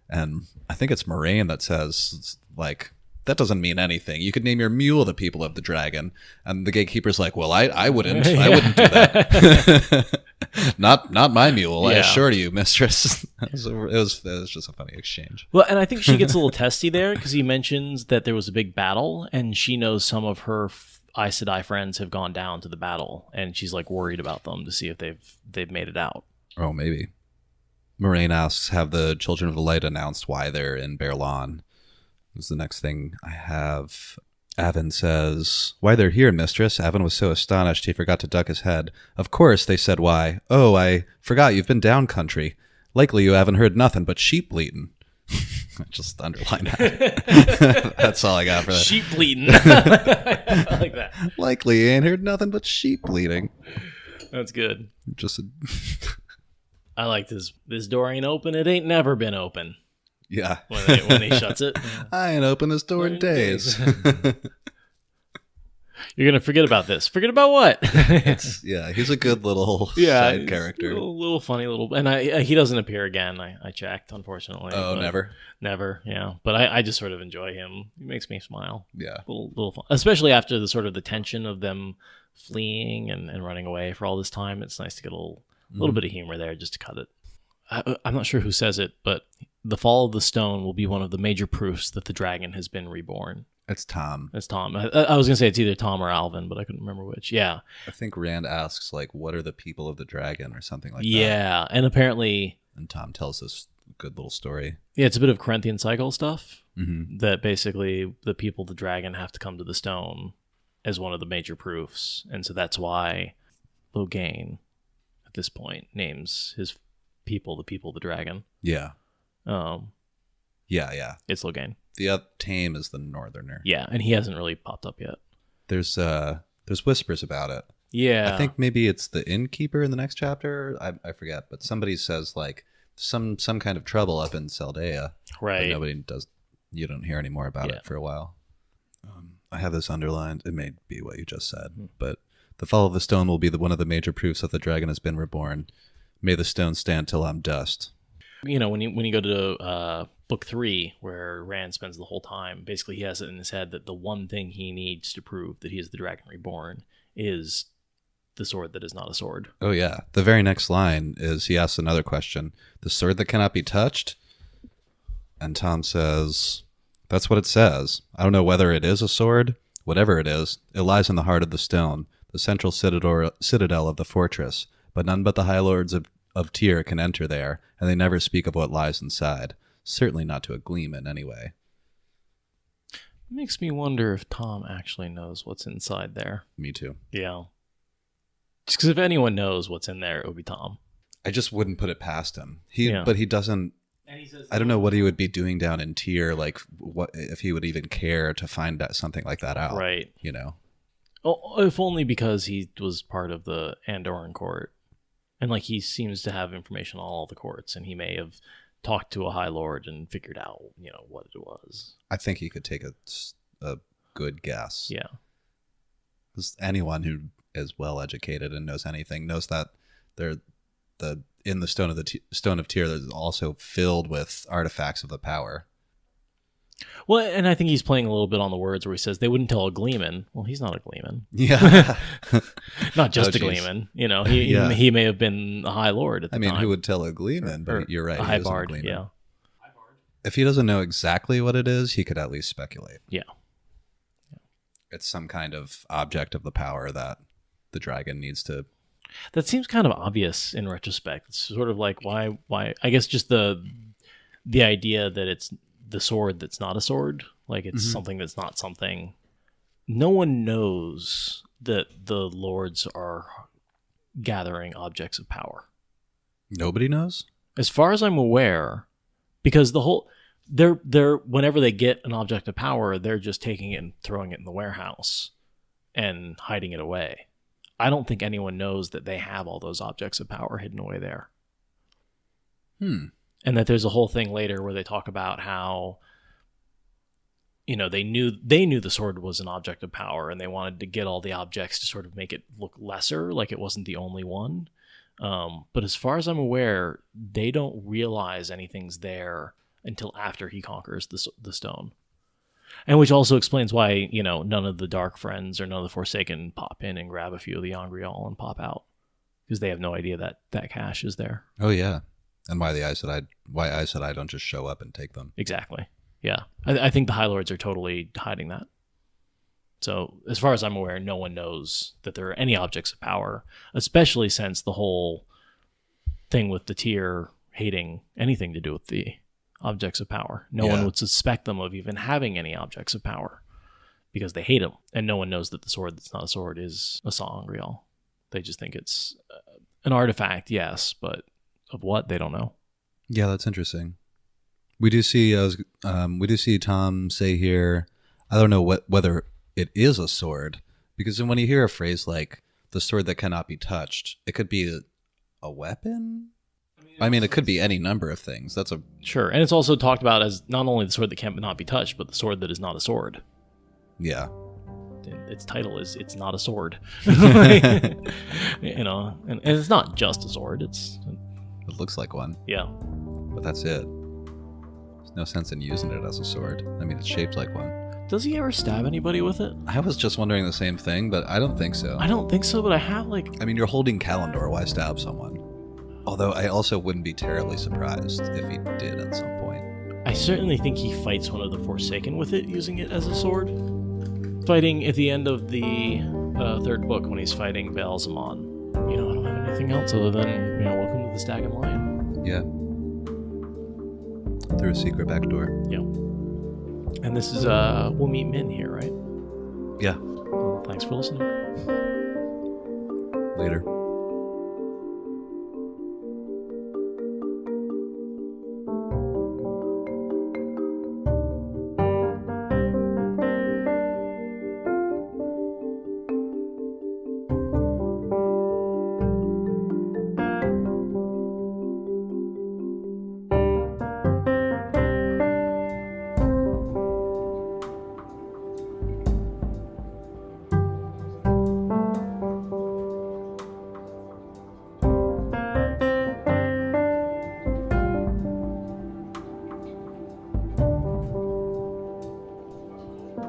And I think it's Moiraine that says, like... That doesn't mean anything. You could name your mule the people of the dragon. And the gatekeeper's like, well, I wouldn't. I wouldn't do that. not my mule, I assure you, mistress. it was just a funny exchange. Well, and I think she gets a little testy there because he mentions that there was a big battle and she knows some of her Aes Sedai friends have gone down to the battle and she's like worried about them to see if they've made it out. Oh, maybe. Moiraine asks, have the Children of the Light announced why they're in Baerlon? Is the next thing I have. Avon says, why they're here, mistress. Avon was so astonished he forgot to duck his head. Of course, they said why. Oh, I forgot you've been down country. Likely you haven't heard nothing but sheep bleating. Just underline that. That's all I got for that. Sheep bleating. I like that. Likely you ain't heard nothing but sheep bleating. That's good. Just I like this. This door ain't open. It ain't never been open. Yeah. When he shuts it. I ain't opened this door in days. You're going to forget about this. Forget about what? Yeah, he's a good little side character. A little funny little... And he doesn't appear again. I checked, unfortunately. Oh, never? Never, yeah. But I just sort of enjoy him. He makes me smile. Yeah. A little fun. Especially after the sort of the tension of them fleeing and running away for all this time. It's nice to get a little bit of humor there just to cut it. I'm not sure who says it, but the fall of the stone will be one of the major proofs that the dragon has been reborn. It's Tom. It's Tom. I was going to say it's either Tom or Alvin, but I couldn't remember which. Yeah. I think Rand asks, like, what are the people of the dragon or something like that. Yeah, and apparently... And Tom tells this good little story. Yeah, it's a bit of Corinthian cycle stuff. Mm-hmm. That basically the people of the dragon have to come to the stone as one of the major proofs. And so that's why Logain, at this point, names his people the people of the dragon. Yeah. Yeah. It's Logain. The Tame is the northerner. Yeah, and he hasn't really popped up yet. There's whispers about it. Yeah. I think maybe it's the innkeeper in the next chapter. I forget, but somebody says like some kind of trouble up in Saldea. Right. But nobody does. You don't hear any more about it for a while. I have this underlined. It may be what you just said, but the fall of the stone will be one of the major proofs that the dragon has been reborn. May the stone stand till I'm dust. You know, when you go to book 3, where Rand spends the whole time, basically he has it in his head that the one thing he needs to prove that he is the dragon reborn is the sword that is not a sword. Oh yeah. The very next line is he asks another question. The sword that cannot be touched? And Tom says, that's what it says. I don't know whether it is a sword. Whatever it is, it lies in the heart of the stone, the central citadel of the fortress. But none but the High Lords of Tyr can enter there, and they never speak of what lies inside. Certainly not to a gleeman, anyway. Makes me wonder if Tom actually knows what's inside there. Me too. Yeah. Just because if anyone knows what's in there, it would be Tom. I just wouldn't put it past him. But he doesn't... I don't know what he would be doing down in Tyr, like what if he would even care to find something like that out. Right. You know? Oh, if only because he was part of the Andoran court. And like he seems to have information on all the courts, and he may have talked to a High Lord and figured out, what it was. I think he could take a good guess. Yeah. Because anyone who is well educated and knows anything knows that in the Stone of Tyr is also filled with artifacts of the power. Well, and I think he's playing a little bit on the words where he says they wouldn't tell a gleeman. Well, he's not a gleeman. Yeah. Not just a gleeman. He may have been a High Lord at the time. Who would tell a gleeman? But you're right. A High Bard, yeah. If he doesn't know exactly what it is, he could at least speculate. Yeah. It's some kind of object of the power that the dragon needs to. That seems kind of obvious in retrospect. It's sort of like why I guess just the idea that it's the sword that's not a sword, like it's something that's not something. No one knows that the lords are gathering objects of power. Nobody knows? As far as I'm aware, because they're whenever they get an object of power, they're just taking it and throwing it in the warehouse and hiding it away. I don't think anyone knows that they have all those objects of power hidden away there. And that there's a whole thing later where they talk about how, they knew the sword was an object of power, and they wanted to get all the objects to sort of make it look lesser, like it wasn't the only one. But as far as I'm aware, they don't realize anything's there until after he conquers the stone. And which also explains why, none of the Dark Friends or none of the Forsaken pop in and grab a few of the Angreal and pop out. Because they have no idea that cache is there. Oh, yeah. And why Aes Sedai don't just show up and take them. Exactly. Yeah. I think the High Lords are totally hiding that. So as far as I'm aware, no one knows that there are any objects of power, especially since the whole thing with the tier hating anything to do with the objects of power. No one would suspect them of even having any objects of power because they hate them. And no one knows that the sword that's not a sword is a sangreal. They just think it's an artifact, yes, but of what, they don't know. Yeah, that's interesting. We do see Tom say here, I don't know whether it is a sword, because when you hear a phrase like the sword that cannot be touched, it could be a weapon. I mean, it could be any number of things. That's a sure, and it's also talked about as not only the sword that cannot be touched, but the sword that is not a sword. Yeah, its title is "It's Not a Sword." And it's not just a sword. It looks like one. Yeah, but that's it. There's no sense in using it as a sword. I mean, it's shaped like one. Does he ever stab anybody with it? I was just wondering the same thing, but I don't think so. I don't think so, but I have I mean, you're holding Kalendor. Why stab someone? Although I also wouldn't be terribly surprised if he did at some point. I certainly think he fights one of the Forsaken with it, using it as a sword. Fighting at the end of the third book when he's fighting Baelzamon. I don't have anything else other than, welcome to the Stag and Lion. Yeah. Through a secret back door. Yeah. And this is, we'll meet Min here, right? Yeah. Well, thanks for listening. Later.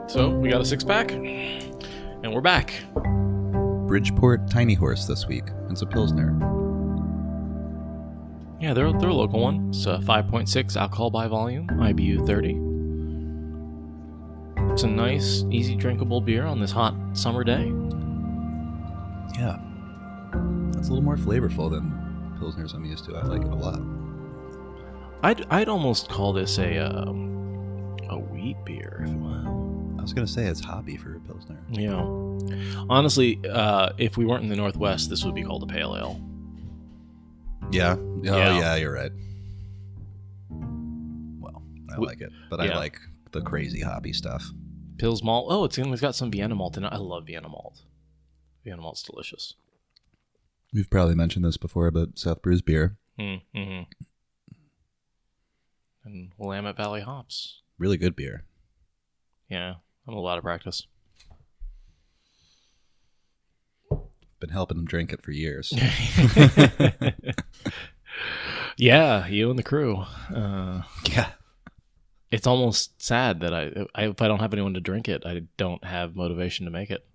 So, we got a 6-pack, and we're back. Bridgeport Tiny Horse this week. It's a Pilsner. Yeah, they're a local one. It's a 5.6 alcohol by volume, IBU 30. It's a nice, easy drinkable beer on this hot summer day. Yeah. It's a little more flavorful than Pilsners I'm used to. I like it a lot. I'd almost call this a wheat beer, if it was. I was going to say it's hoppy for a Pilsner. Yeah. Honestly, if we weren't in the Northwest, this would be called a pale ale. Yeah. Oh, yeah, you're right. Well, I like it, but I like the crazy hoppy stuff. Pils malt. Oh, it's got some Vienna malt in it. I love Vienna malt. Vienna malt's delicious. We've probably mentioned this before, but South Brew's beer. Mm-hmm. And Willamette Valley hops. Really good beer. Yeah, I'm a lot of practice. Been helping them drink it for years. Yeah, you and the crew. Yeah. It's almost sad that if I don't have anyone to drink it, I don't have motivation to make it.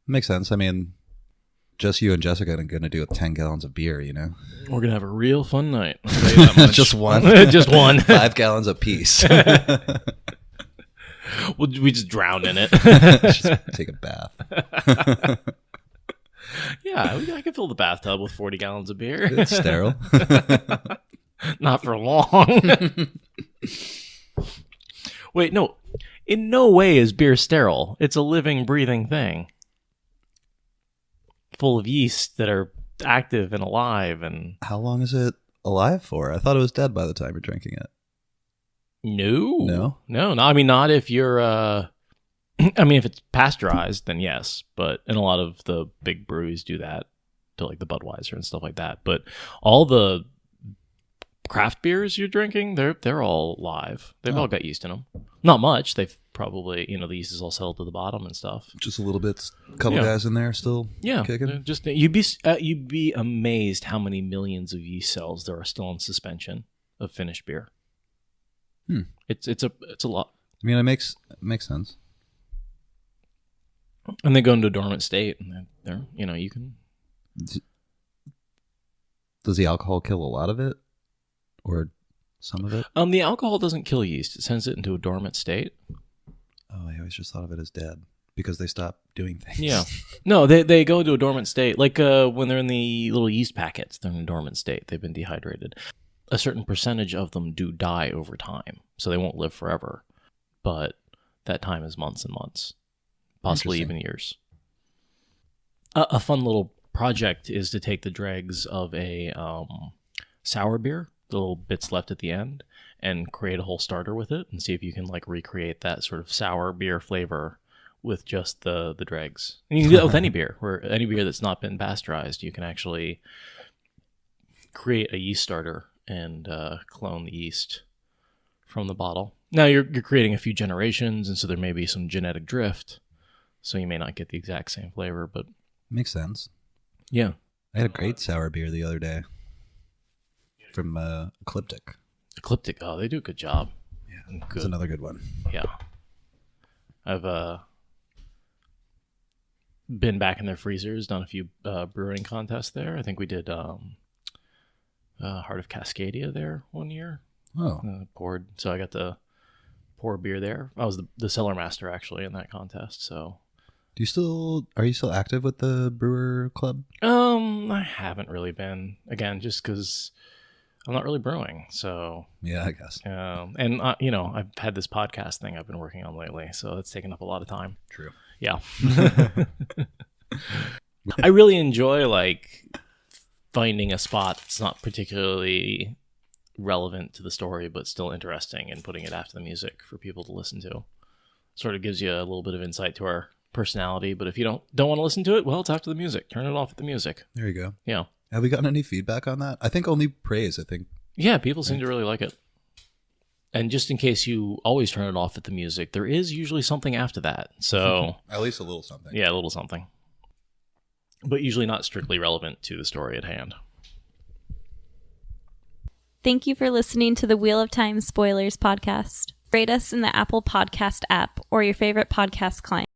Makes sense. I mean, just you and Jessica are going to do with 10 gallons of beer, you know? We're going to have a real fun night. I'll tell you that much. Just one. Just one. 5 gallons apiece. We just drown in it. Just take a bath. Yeah, I can fill the bathtub with 40 gallons of beer. It's sterile. Not for long. Wait, no. In no way is beer sterile. It's a living, breathing thing. Full of yeast that are active and alive. And How long is it alive for? I thought it was dead by the time you're drinking it. No. I mean, not if you're... I mean, if it's pasteurized, then yes. But and a lot of the big breweries do that to like the Budweiser and stuff like that. But all the craft beers you're drinking, they're all live. They've all got yeast in them. Not much. They've probably, the yeast is all settled to the bottom and stuff. Just a little bit. A couple guys in there still kicking. Just you'd be amazed how many millions of yeast cells there are still in suspension of finished beer. It's a lot. I mean, it makes sense. And they go into a dormant state, and they're you can. Does the alcohol kill a lot of it, or some of it? The alcohol doesn't kill yeast; it sends it into a dormant state. Oh, I always just thought of it as dead because they stop doing things. Yeah, no, they go into a dormant state, like when they're in the little yeast packets. They're in a dormant state; they've been dehydrated. A certain percentage of them do die over time, so they won't live forever. But that time is months and months. Possibly even years. A fun little project is to take the dregs of a sour beer, the little bits left at the end, and create a whole starter with it and see if you can like recreate that sort of sour beer flavor with just the dregs. And you can do that with any beer, where any beer that's not been pasteurized, you can actually create a yeast starter and clone the yeast from the bottle. Now you're creating a few generations, and so there may be some genetic drift. So you may not get the exact same flavor, but... Makes sense. Yeah. I had a great sour beer the other day from Ecliptic. Ecliptic, oh, they do a good job. Yeah, that's another good one. Yeah. I've been back in their freezers, done a few brewing contests there. I think we did Heart of Cascadia there one year. Oh. So I got to pour beer there. I was the cellar master, actually, in that contest, so... Are you still active with the brewer club? I haven't really been, again, just because I'm not really brewing, so yeah, I guess. And I've had this podcast thing I've been working on lately, so it's taken up a lot of time. True. Yeah. I really enjoy like finding a spot that's not particularly relevant to the story, but still interesting, and putting it after the music for people to listen to. Sort of gives you a little bit of insight to our personality, but if you don't want to listen to it, well, it's after the music. Turn it off at the music. There you go. Yeah. Have we gotten any feedback on that? I think only praise. Yeah, people seem to really like it. And just in case you always turn it off at the music, there is usually something after that. So at least a little something. Yeah, a little something. But usually not strictly relevant to the story at hand. Thank you for listening to the Wheel of Time Spoilers podcast. Rate us in the Apple Podcast app or your favorite podcast client.